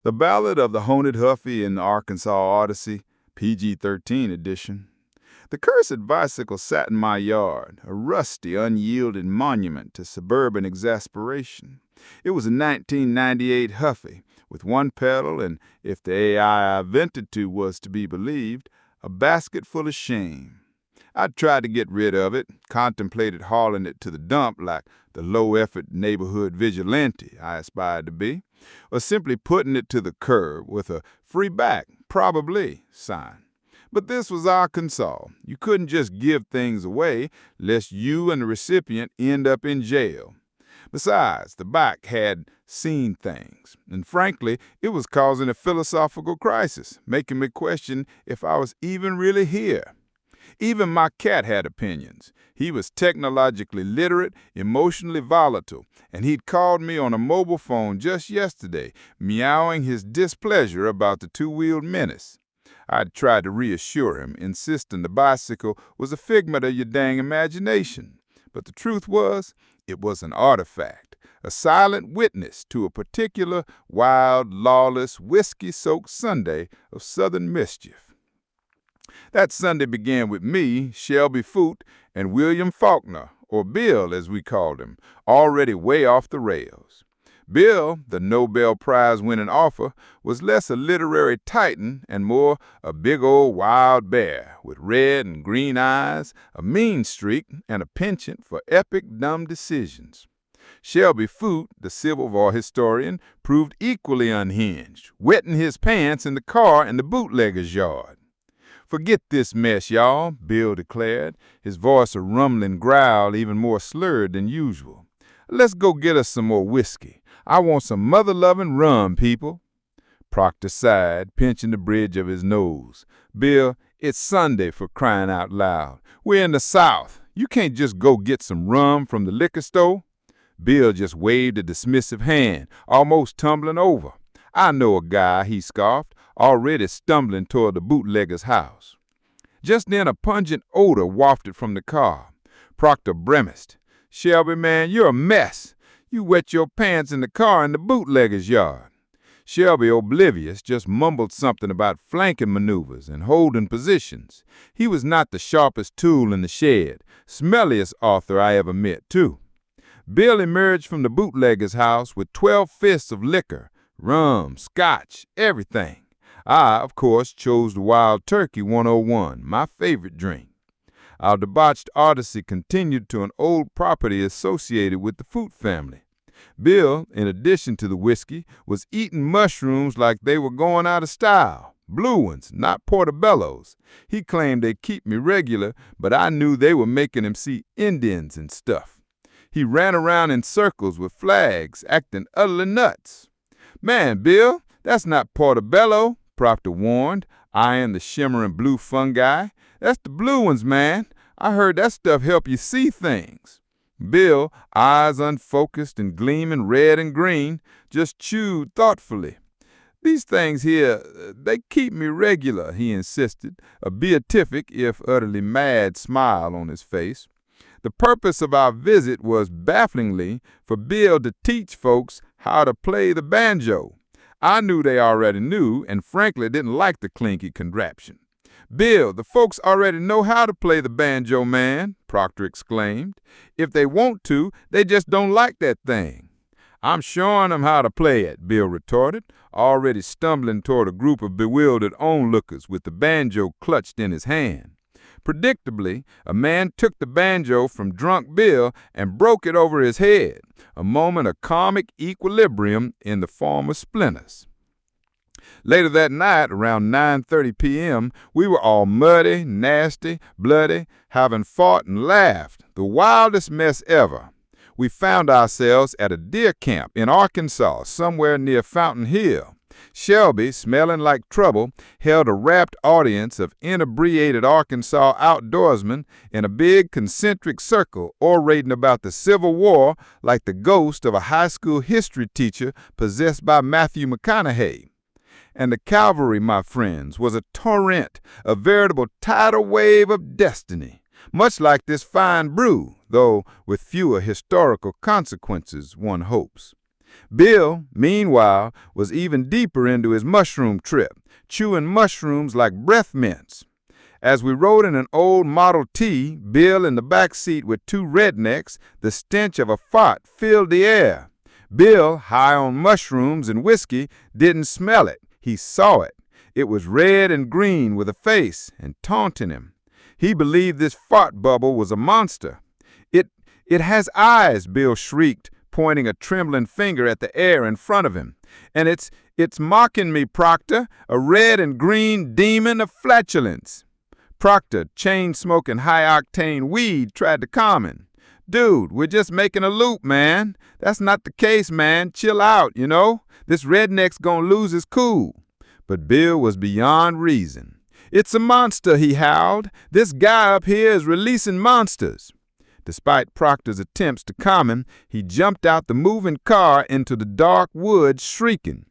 The Ballad of the Haunted Huffy in the Arkansas Odyssey, PG-13 edition. The cursed bicycle sat in my yard, a rusty, unyielding monument to suburban exasperation. It was a 1998 Huffy, with one pedal and, if the AI I vented to was to be believed, a basket full of shame. I tried to get rid of it, contemplated hauling it to the dump like the low-effort neighborhood vigilante I aspired to be, or simply putting it to the curb with a free back, probably sign. But this was Arkansas. You couldn't just give things away lest you and the recipient end up in jail. Besides, the bike had seen things, and frankly, it was causing a philosophical crisis, making me question if I was even really here. Even my cat had opinions. He was technologically literate, emotionally volatile, and he'd called me on a mobile phone just yesterday, meowing his displeasure about the two-wheeled menace. I'd tried to reassure him, insisting the bicycle was a figment of your dang imagination. But the truth was, it was an artifact, a silent witness to a particular wild, lawless, whiskey-soaked Sunday of Southern mischief. That Sunday began with me, Shelby Foote, and William Faulkner, or Bill as we called him, already way off the rails. Bill, the Nobel Prize-winning author, was less a literary titan and more a big old wild bear with red and green eyes, a mean streak, and a penchant for epic dumb decisions. Shelby Foote, the Civil War historian, proved equally unhinged, wetting his pants in the car in the bootlegger's yard. "Forget this mess, y'all," Bill declared, his voice a rumbling growl even more slurred than usual. "Let's go get us some more whiskey. I want some mother-loving rum, people." Proctor sighed, pinching the bridge of his nose. "Bill, it's Sunday, for crying out loud. We're in the South. You can't just go get some rum from the liquor store." Bill just waved a dismissive hand, almost tumbling over. "I know a guy," he scoffed, already stumbling toward the bootlegger's house. Just then a pungent odor wafted from the car. Proctor grimaced. "Shelby, man, you're a mess. You wet your pants in the car in the bootlegger's yard." Shelby, oblivious, just mumbled something about flanking maneuvers and holding positions. He was not the sharpest tool in the shed, smelliest author I ever met, too. Bill emerged from the bootlegger's house with 12 fists of liquor, rum, scotch, everything. I, of course, chose the Wild Turkey 101, my favorite drink. Our debauched Odyssey continued to an old property associated with the Foote family. Bill, in addition to the whiskey, was eating mushrooms like they were going out of style. Blue ones, not portobellos. He claimed they'd keep me regular, but I knew they were making him see Indians and stuff. He ran around in circles with flags, acting utterly nuts. "Man, Bill, that's not portobello," Proctor warned, eyeing the shimmering blue fungi. "That's the blue ones, man. I heard that stuff help you see things." Bill, eyes unfocused and gleaming red and green, just chewed thoughtfully. "These things here, they keep me regular," he insisted, a beatific, if utterly mad, smile on his face. The purpose of our visit was, bafflingly, for Bill to teach folks how to play the banjo. I knew they already knew, and frankly didn't like the clinky contraption. "Bill, the folks already know how to play the banjo, man," Proctor exclaimed. "If they want to, they just don't like that thing." "I'm showing them how to play it," Bill retorted, already stumbling toward a group of bewildered onlookers with the banjo clutched in his hand. Predictably, a man took the banjo from drunk Bill and broke it over his head, a moment of comic equilibrium in the form of splinters. Later that night, around 9:30 p.m., we were all muddy, nasty, bloody, having fought and laughed, the wildest mess ever. We found ourselves at a deer camp in Arkansas, somewhere near Fountain Hill. Shelby, smelling like trouble, held a rapt audience of inebriated Arkansas outdoorsmen in a big concentric circle, orating about the Civil War like the ghost of a high school history teacher possessed by Matthew McConaughey. And the cavalry, my friends, was a torrent, a veritable tidal wave of destiny, much like this fine brew, though with fewer historical consequences, one hopes. Bill, meanwhile, was even deeper into his mushroom trip, chewing mushrooms like breath mints. As we rode in an old Model T, Bill in the back seat with two rednecks, the stench of a fart filled the air. Bill, high on mushrooms and whiskey, didn't smell it. He saw it. It was red and green with a face and taunting him. He believed this fart bubble was a monster. It has eyes, Bill shrieked, pointing a trembling finger at the air in front of him. And it's mocking me, Proctor, a red and green demon of flatulence. Proctor, chain-smoking high-octane weed, tried to calm him. Dude, we're just making a loop, man. That's not the case, man. Chill out, you know. This redneck's gonna lose his cool. But Bill was beyond reason. It's a monster, he howled. This guy up here is releasing monsters. Despite Proctor's attempts to calm him, he jumped out the moving car into the dark woods shrieking.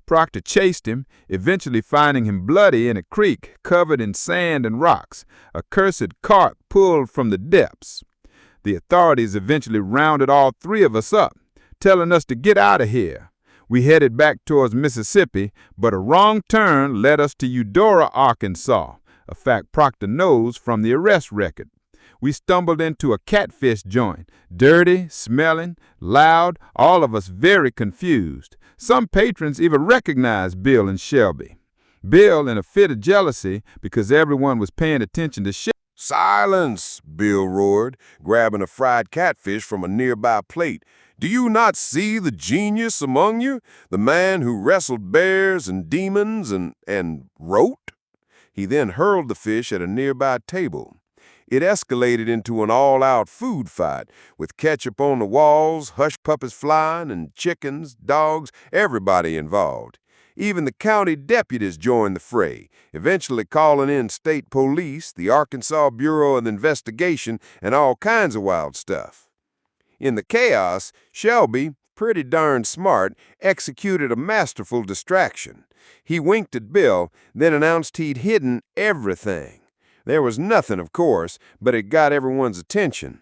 Proctor chased him, eventually finding him bloody in a creek covered in sand and rocks, a cursed cart pulled from the depths. The authorities eventually rounded all three of us up, telling us to get out of here. We headed back towards Mississippi, but a wrong turn led us to Eudora, Arkansas, a fact Proctor knows from the arrest record. We stumbled into a catfish joint, dirty, smelling, loud, all of us very confused. Some patrons even recognized Bill and Shelby. Bill, in a fit of jealousy because everyone was paying attention to Shelby. "Silence!" Bill roared, grabbing a fried catfish from a nearby plate. "Do you not see the genius among you? The man who wrestled bears and demons and wrote?" He then hurled the fish at a nearby table. It escalated into an all-out food fight, with ketchup on the walls, hush puppies flying, and chickens, dogs, everybody involved. Even the county deputies joined the fray, eventually calling in state police, the Arkansas Bureau of Investigation, and all kinds of wild stuff. In the chaos, Shelby, pretty darn smart, executed a masterful distraction. He winked at Bill, then announced he'd hidden everything. There was nothing, of course, but it got everyone's attention.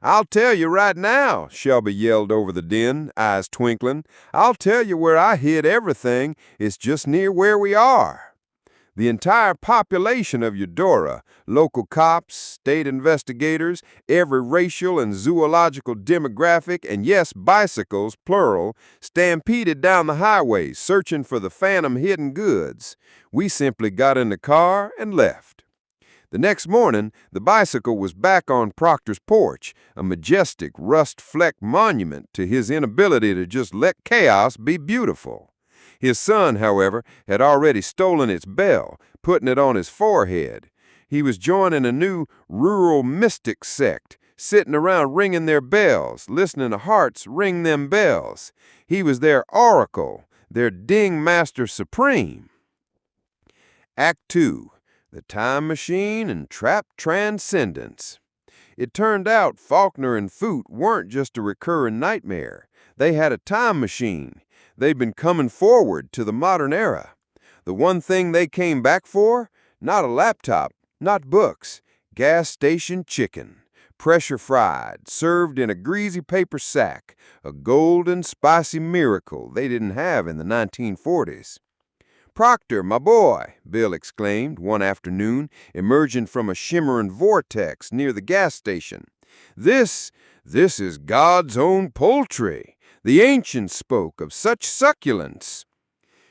"I'll tell you right now," Shelby yelled over the din, eyes twinkling. "I'll tell you where I hid everything. It's just near where we are." The entire population of Eudora, local cops, state investigators, every racial and zoological demographic, and yes, bicycles, plural, stampeded down the highway searching for the phantom hidden goods. We simply got in the car and left. The next morning, the bicycle was back on Proctor's porch, a majestic, rust-flecked monument to his inability to just let chaos be beautiful. His son, however, had already stolen its bell, putting it on his forehead. He was joining a new rural mystic sect, sitting around ringing their bells, listening to hearts ring them bells. He was their oracle, their ding master supreme. Act 2. The Time Machine and Trap Transcendence. It turned out Faulkner and Foote weren't just a recurring nightmare. They had a time machine. They'd been coming forward to the modern era. The one thing they came back for? Not a laptop, not books. Gas station chicken. Pressure fried, served in a greasy paper sack. A golden, spicy miracle they didn't have in the 1940s. "Proctor, my boy," Bill exclaimed one afternoon, emerging from a shimmering vortex near the gas station. This is God's own poultry. The ancients spoke of such succulence."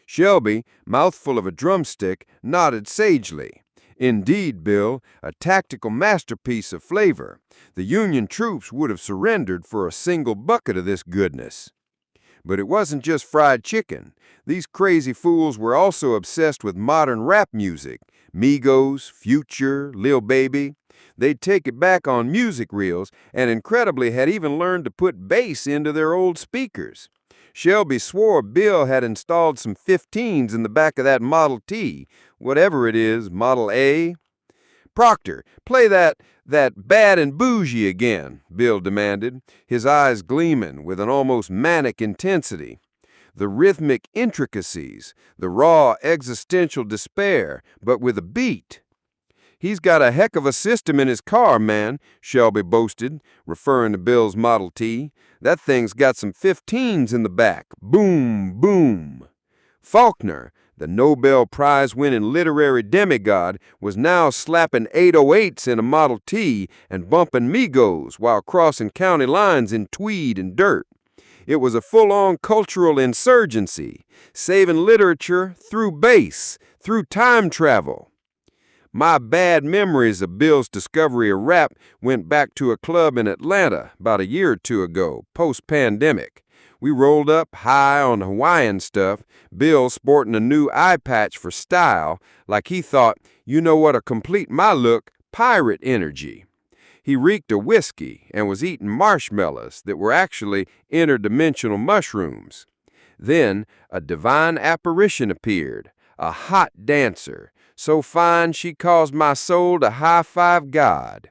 Shelby, mouthful of a drumstick, nodded sagely. "Indeed, Bill, a tactical masterpiece of flavor. The Union troops would have surrendered for a single bucket of this goodness." But it wasn't just fried chicken. These crazy fools were also obsessed with modern rap music, Migos, Future, Lil Baby. They'd take it back on music reels and incredibly had even learned to put bass into their old speakers. Shelby swore Bill had installed some 15s in the back of that Model T, whatever it is, Model A. "Proctor, play that Bad and Bougie again," Bill demanded, his eyes gleaming with an almost manic intensity. The rhythmic intricacies, the raw existential despair, but with a beat. He's got a heck of a system in his car, man, Shelby boasted, referring to Bill's Model T. That thing's got some 15s in the back. Boom, boom. Faulkner, the Nobel Prize-winning literary demigod, was now slapping 808s in a Model T and bumping Migos while crossing county lines in tweed and dirt. It was a full-on cultural insurgency, saving literature through bass, through time travel. My bad memories of Bill's discovery of rap went back to a club in Atlanta about a year or two ago, post-pandemic. We rolled up high on Hawaiian stuff, Bill sporting a new eye patch for style, like he thought, you know what'll complete my look, pirate energy. He reeked of whiskey and was eating marshmallows that were actually interdimensional mushrooms. Then a divine apparition appeared, a hot dancer, so fine she caused my soul to high-five God.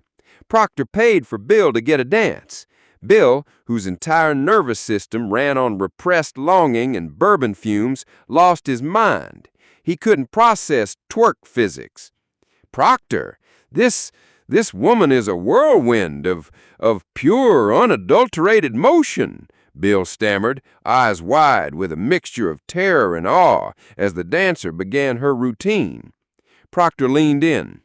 Proctor paid for Bill to get a dance. Bill, whose entire nervous system ran on repressed longing and bourbon fumes, lost his mind. He couldn't process twerk physics. Proctor, this woman is a whirlwind of pure, unadulterated motion, Bill stammered, eyes wide with a mixture of terror and awe as the dancer began her routine. Proctor leaned in.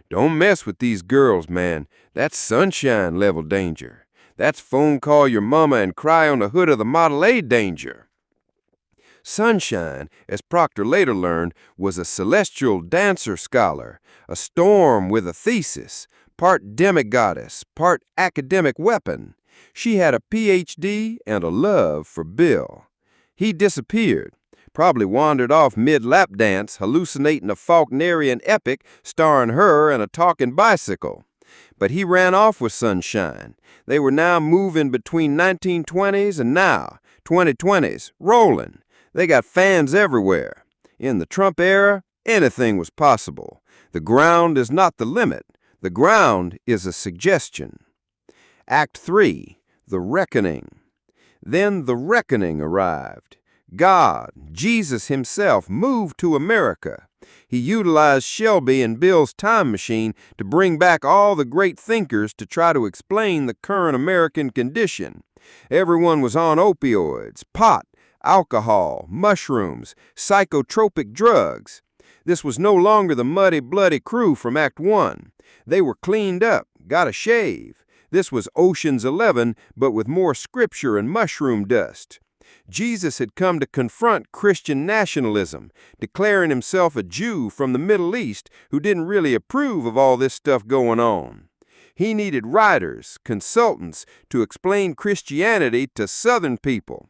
Don't mess with these girls, man. That's sunshine-level danger. That's phone call your mama and cry on the hood of the Model A danger. Sunshine, as Proctor later learned, was a celestial dancer scholar, a storm with a thesis, part demigoddess, part academic weapon. She had a Ph.D. and a love for Bill. He disappeared, probably wandered off mid-lap dance, hallucinating a Faulknerian epic starring her and a talking bicycle. But he ran off with Sunshine. They were now moving between 1920s and now, 2020s, rolling. They got fans everywhere. In the Trump era, anything was possible. The ground is not the limit. The ground is a suggestion. Act 3, The Reckoning. Then the reckoning arrived. God, Jesus himself, moved to America. He utilized Shelby and Bill's time machine to bring back all the great thinkers to try to explain the current American condition. Everyone was on opioids, pot, alcohol, mushrooms, psychotropic drugs. This was no longer the muddy, bloody crew from Act 1. They were cleaned up, got a shave. This was Ocean's 11, but with more scripture and mushroom dust. Jesus had come to confront Christian nationalism, declaring himself a Jew from the Middle East who didn't really approve of all this stuff going on. He needed writers, consultants, to explain Christianity to Southern people.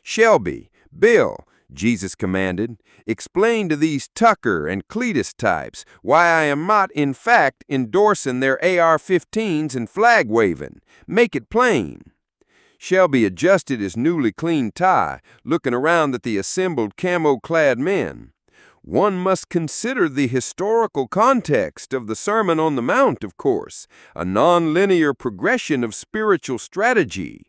Shelby, Bill, Jesus commanded, explain to these Tucker and Cletus types why I am not, in fact, endorsing their AR-15s and flag-waving. Make it plain. Shelby adjusted his newly cleaned tie, looking around at the assembled camo-clad men. One must consider the historical context of the Sermon on the Mount, of course, a non-linear progression of spiritual strategy.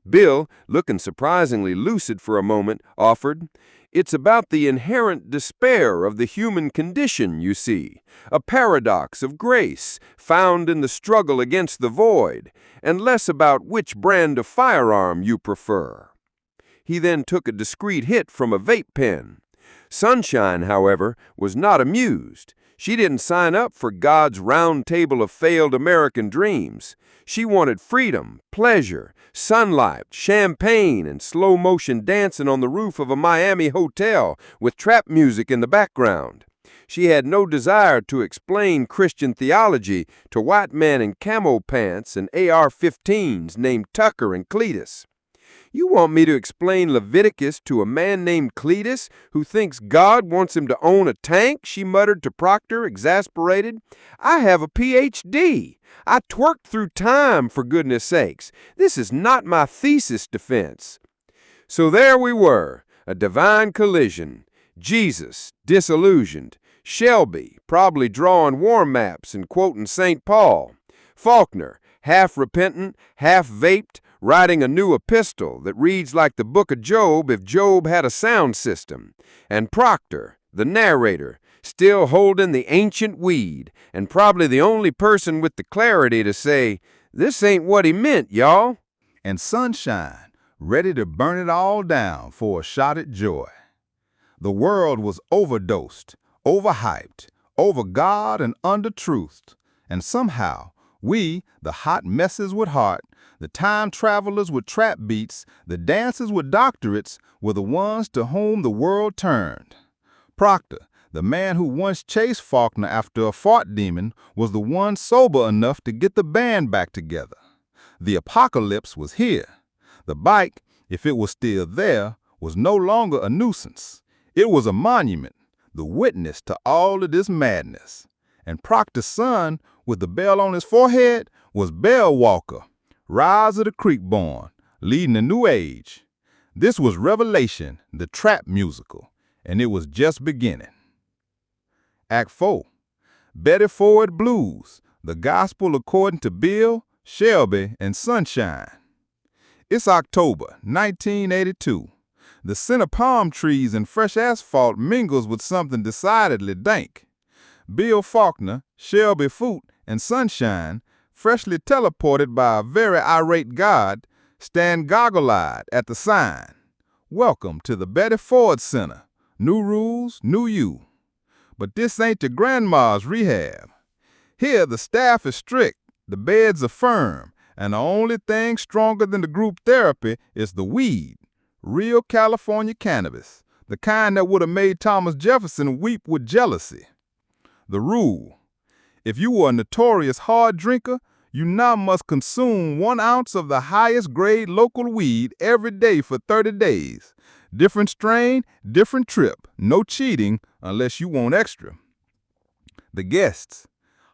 Bill, looking surprisingly lucid for a moment, offered, "It's about the inherent despair of the human condition, you see, a paradox of grace found in the struggle against the void, and less about which brand of firearm you prefer." He then took a discreet hit from a vape pen. Sunshine, however, was not amused. She didn't sign up for God's round table of failed American dreams. She wanted freedom, pleasure, sunlight, champagne, and slow-motion dancing on the roof of a Miami hotel with trap music in the background. She had no desire to explain Christian theology to white men in camo pants and AR-15s named Tucker and Cletus. "You want me to explain Leviticus to a man named Cletus who thinks God wants him to own a tank?" she muttered to Proctor, exasperated. "I have a Ph.D. I twerked through time, for goodness sakes. This is not my thesis defense." So there we were, a divine collision. Jesus, disillusioned. Shelby, probably drawing war maps and quoting St. Paul. Faulkner, half repentant, half vaped, writing a new epistle that reads like the book of Job if Job had a sound system. And Proctor, the narrator, still holding the ancient weed, and probably the only person with the clarity to say, "This ain't what he meant, y'all." And Sunshine, ready to burn it all down for a shot at joy. The world was overdosed, overhyped, over God and under-truthed, and somehow we, the hot messes with heart, the time travelers with trap beats, the dancers with doctorates, were the ones to whom the world turned. Proctor, the man who once chased Faulkner after a fart demon, was the one sober enough to get the band back together. The apocalypse was here. The bike, if it was still there, was no longer a nuisance. It was a monument, the witness to all of this madness. And Proctor's son, with the bell on his forehead, was Bell Walker, Rise of the Creek born, leading a new age. This was Revelation, the trap musical, and it was just beginning. Act 4, Betty Ford Blues, the gospel according to Bill, Shelby, and Sunshine. It's October 1982. The scent of palm trees and fresh asphalt mingles with something decidedly dank. Bill Faulkner, Shelby Foote, and Sunshine, freshly teleported by a very irate God, stand goggle-eyed at the sign. Welcome to the Betty Ford Center. New rules, new you. But this ain't your grandma's rehab. Here the staff is strict, the beds are firm, and the only thing stronger than the group therapy is the weed. Real California cannabis, the kind that would have made Thomas Jefferson weep with jealousy. The rule: if you were a notorious hard drinker, you now must consume 1 ounce of the highest grade local weed every day for 30 days. Different strain, different trip, no cheating unless you want extra. The guests: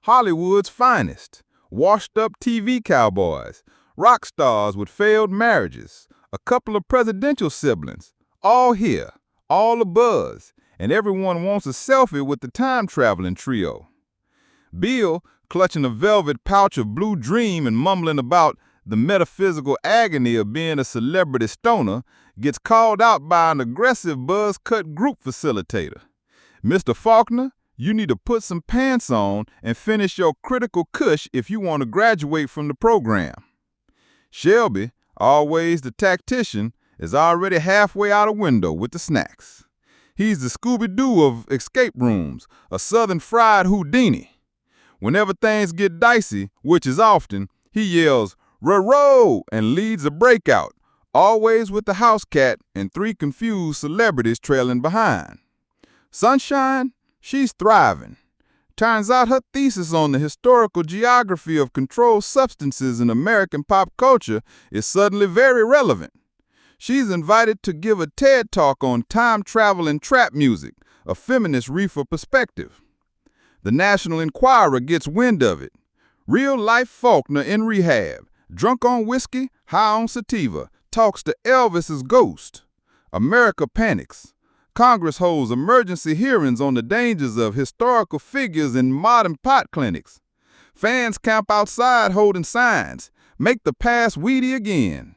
Hollywood's finest, washed up TV cowboys, rock stars with failed marriages, a couple of presidential siblings, all here, all abuzz, and everyone wants a selfie with the time-traveling trio. Bill, clutching a velvet pouch of Blue Dream and mumbling about the metaphysical agony of being a celebrity stoner, gets called out by an aggressive buzz-cut group facilitator. Mr. Faulkner, you need to put some pants on and finish your critical kush if you want to graduate from the program. Shelby, always the tactician, is already halfway out a window with the snacks. He's the Scooby-Doo of escape rooms, a southern fried Houdini. Whenever things get dicey, which is often, he yells, "Row!" and leads a breakout, always with the house cat and 3 confused celebrities trailing behind. Sunshine, she's thriving. Turns out her thesis on the historical geography of controlled substances in American pop culture is suddenly very relevant. She's invited to give a TED Talk on time travel and trap music, a feminist reefer perspective. The National Enquirer gets wind of it. Real-life Faulkner in rehab, drunk on whiskey, high on sativa, talks to Elvis's ghost. America panics. Congress holds emergency hearings on the dangers of historical figures in modern pot clinics. Fans camp outside holding signs, "Make the past weedy again."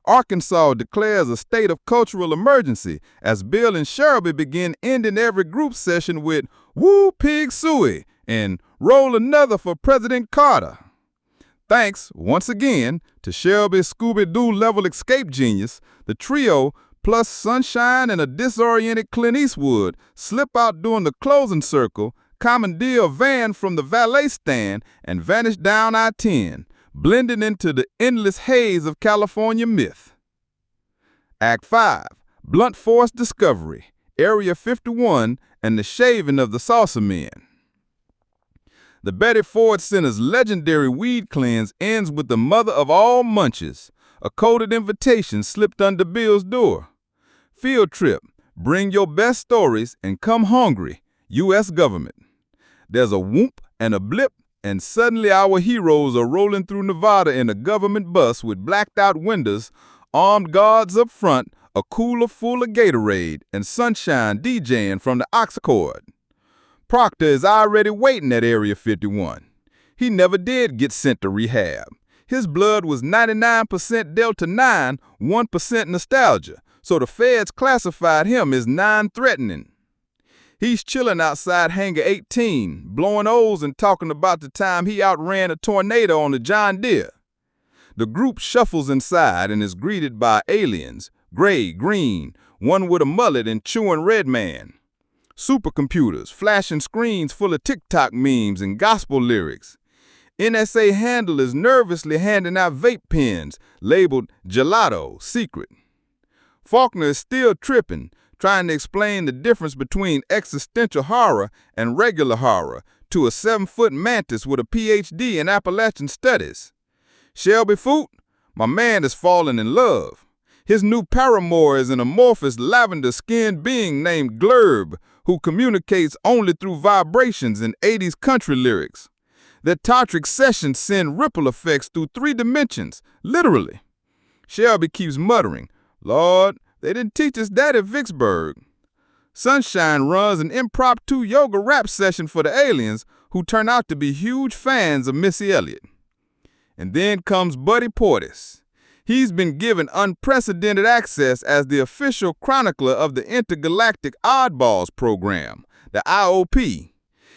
Arkansas declares a state of cultural emergency as Bill and Shelby begin ending every group session with "Woo Pig Suey" and "Roll another for President Carter." Thanks, once again, to Shelby's Scooby-Doo level escape genius, the trio, plus Sunshine and a disoriented Clint Eastwood, slip out during the closing circle, commandeer a van from the valet stand, and vanish down I-10, blending into the endless haze of California myth. Act 5, Blunt Force Discovery, Area 51, and the shaving of the Saucer Men. The Betty Ford Center's legendary weed cleanse ends with the mother of all munches, a coded invitation slipped under Bill's door. Field trip, bring your best stories and come hungry, U.S. government. There's a whoop and a blip, and suddenly our heroes are rolling through Nevada in a government bus with blacked out windows, armed guards up front, a cooler full of Gatorade, and Sunshine DJing from the aux cord. Proctor is already waiting at Area 51. He never did get sent to rehab. His blood was 99% Delta 9, 1% nostalgia, so the feds classified him as non-threatening. He's chilling outside Hangar 18, blowing O's and talking about the time he outran a tornado on the John Deere. The group shuffles inside and is greeted by aliens, gray, green, one with a mullet and chewing red man. Supercomputers, flashing screens full of TikTok memes and gospel lyrics. NSA handler is nervously handing out vape pens labeled Gelato, secret. Faulkner is still tripping, trying to explain the difference between existential horror and regular horror to a 7-foot mantis with a PhD in Appalachian studies. Shelby Foote, my man is falling in love. His new paramour is an amorphous lavender-skinned being named Glurb, who communicates only through vibrations in 80s country lyrics. Their tantric sessions send ripple effects through 3 dimensions, literally. Shelby keeps muttering, "Lord, they didn't teach us that at Vicksburg." Sunshine runs an impromptu yoga rap session for the aliens, who turn out to be huge fans of Missy Elliott. And then comes Buddy Portis. He's been given unprecedented access as the official chronicler of the Intergalactic Oddballs program, the IOP.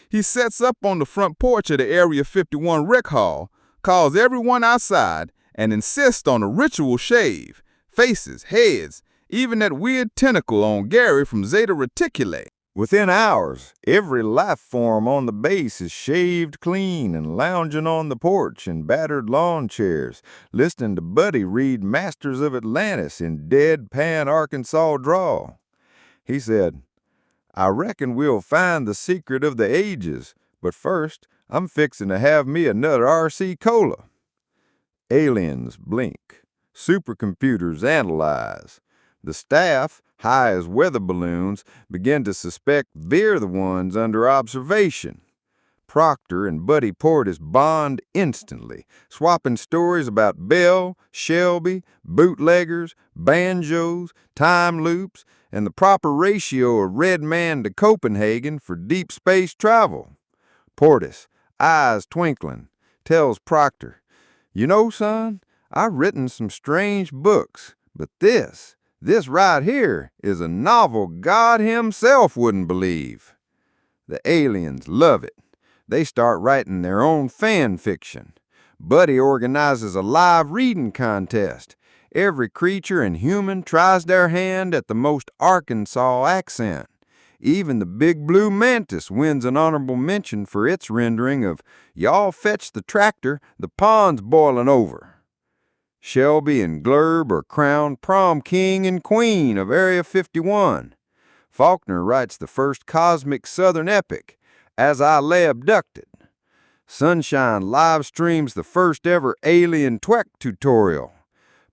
He sets up on the front porch of the Area 51 rec hall, calls everyone outside, and insists on a ritual shave, faces, heads, even that weird tentacle on Gary from Zeta Reticuli. Within hours, every life form on the base is shaved clean and lounging on the porch in battered lawn chairs, listening to Buddy read Masters of Atlantis in deadpan Arkansas drawl. He said, "I reckon we'll find the secret of the ages, but first I'm fixing to have me another RC Cola." Aliens blink. Supercomputers analyze. The staff, high as weather balloons, begin to suspect they're the ones under observation. Proctor and Buddy Portis bond instantly, swapping stories about Bell, Shelby, bootleggers, banjos, time loops, and the proper ratio of Red Man to Copenhagen for deep space travel. Portis, eyes twinkling, tells Proctor, "You know, son, I've written some strange books, but this right here is a novel God himself wouldn't believe." The aliens love it. They start writing their own fan fiction. Buddy organizes a live reading contest. Every creature and human tries their hand at the most Arkansas accent. Even the big blue mantis wins an honorable mention for its rendering of "Y'all fetch the tractor, the pond's boiling over." Shelby and Glurb are crowned prom king and queen of Area 51. Faulkner writes the first cosmic southern epic, As I Lay Abducted. Sunshine live streams the first ever alien twek tutorial.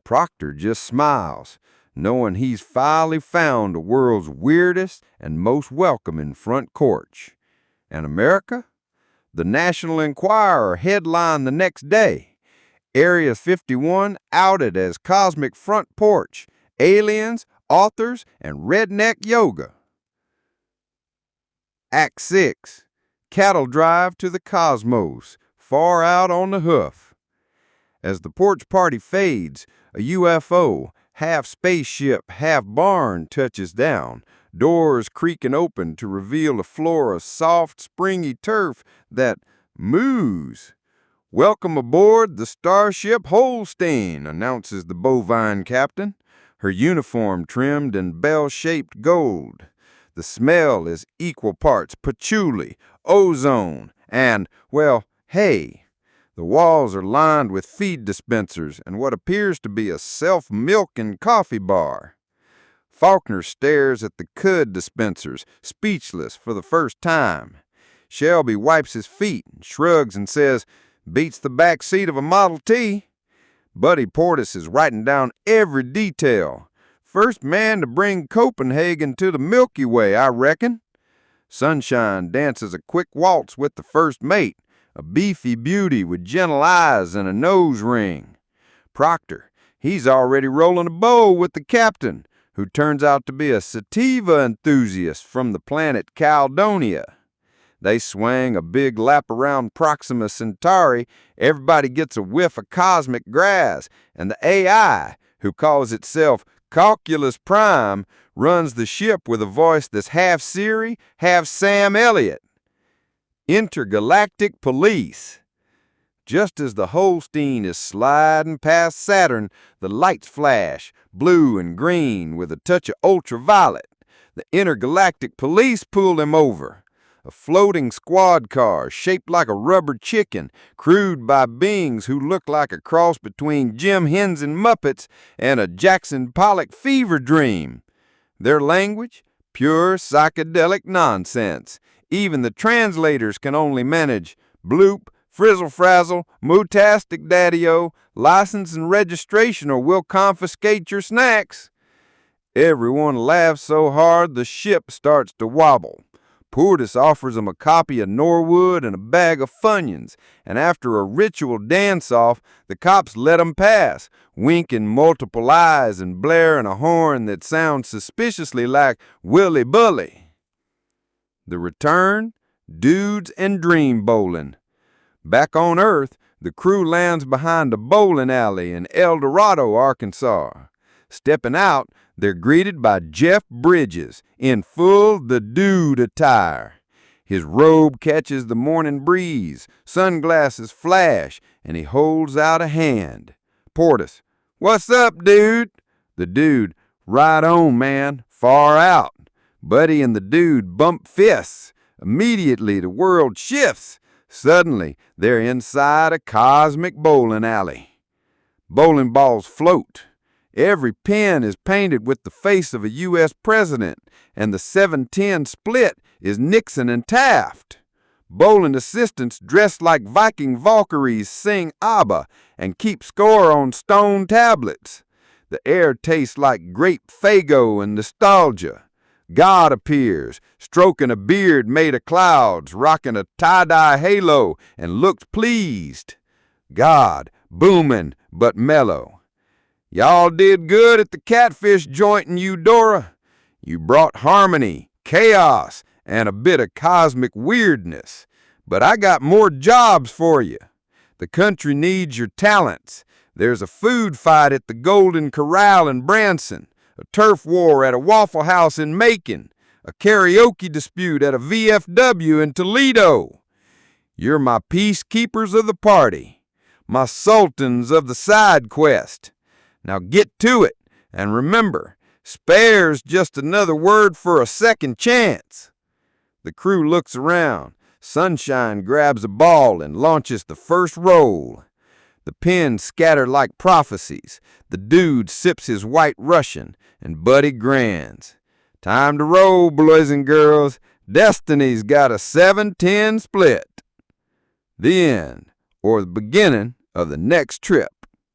Proctor just smiles, knowing he's finally found the world's weirdest and most welcoming front porch. And America? The National Enquirer headlined the next day. Area 51 outed as cosmic front porch, aliens, authors, and redneck yoga. Act 6. Cattle drive to the cosmos, far out on the Huff. As the porch party fades, a UFO, half spaceship, half barn, touches down, doors creaking open to reveal a floor of soft, springy turf that moos. "Welcome aboard the Starship Holstein," announces the bovine captain, her uniform trimmed in bell-shaped gold. The smell is equal parts patchouli, ozone, and, well, hay. The walls are lined with feed dispensers and what appears to be a self-milking coffee bar. Faulkner stares at the cud dispensers, speechless for the first time. Shelby wipes his feet, shrugs, and says, "Beats the back seat of a Model T." Buddy Portis is writing down every detail. "First man to bring Copenhagen to the Milky Way, I reckon." Sunshine dances a quick waltz with the first mate, a beefy beauty with gentle eyes and a nose ring. Proctor, he's already rolling a bow with the captain, who turns out to be a sativa enthusiast from the planet Caledonia. They swang a big lap around Proxima Centauri, everybody gets a whiff of cosmic grass, and the AI, who calls itself Calculus Prime runs the ship with a voice that's half Siri, half Sam Elliott. Intergalactic Police. Just as the Holstein is sliding past Saturn, the lights flash, blue and green with a touch of ultraviolet. The Intergalactic Police pull him over. A floating squad car shaped like a rubber chicken, crewed by beings who look like a cross between Jim Henson Muppets and a Jackson Pollock fever dream. Their language? Pure psychedelic nonsense. Even the translators can only manage bloop, frizzle-frazzle, mutastic daddy-o, license and registration or we'll confiscate your snacks. Everyone laughs so hard the ship starts to wobble. Portis offers them a copy of Norwood and a bag of Funyuns, and after a ritual dance-off, the cops let 'em pass, winking multiple eyes and blaring a horn that sounds suspiciously like Willy Bully. The return? Dudes and dream bowling. Back on Earth, the crew lands behind a bowling alley in El Dorado, Arkansas. Stepping out, they're greeted by Jeff Bridges in full the dude attire. His robe catches the morning breeze, sunglasses flash, and he holds out a hand. Portis, "What's up, dude?" The dude, "Right on, man, far out." Buddy and the dude bump fists. Immediately the world shifts. Suddenly, they're inside a cosmic bowling alley. Bowling balls float. Every pin is painted with the face of a U.S. president, and the 7-10 split is Nixon and Taft. Bowling assistants dressed like Viking Valkyries sing ABBA and keep score on stone tablets. The air tastes like grape Faygo and nostalgia. God appears, stroking a beard made of clouds, rocking a tie-dye halo, and looked pleased. God, booming but mellow. "Y'all did good at the catfish joint in Eudora. You brought harmony, chaos, and a bit of cosmic weirdness. But I got more jobs for you. The country needs your talents. There's a food fight at the Golden Corral in Branson, a turf war at a Waffle House in Macon, a karaoke dispute at a VFW in Toledo. You're my peacekeepers of the party, my sultans of the side quest. Now get to it, and remember, spare's just another word for a second chance." The crew looks around. Sunshine grabs a ball and launches the first roll. The pins scatter like prophecies. The dude sips his white Russian, and Buddy grins. "Time to roll, boys and girls. Destiny's got a 7-10 split." The end, or the beginning of the next trip.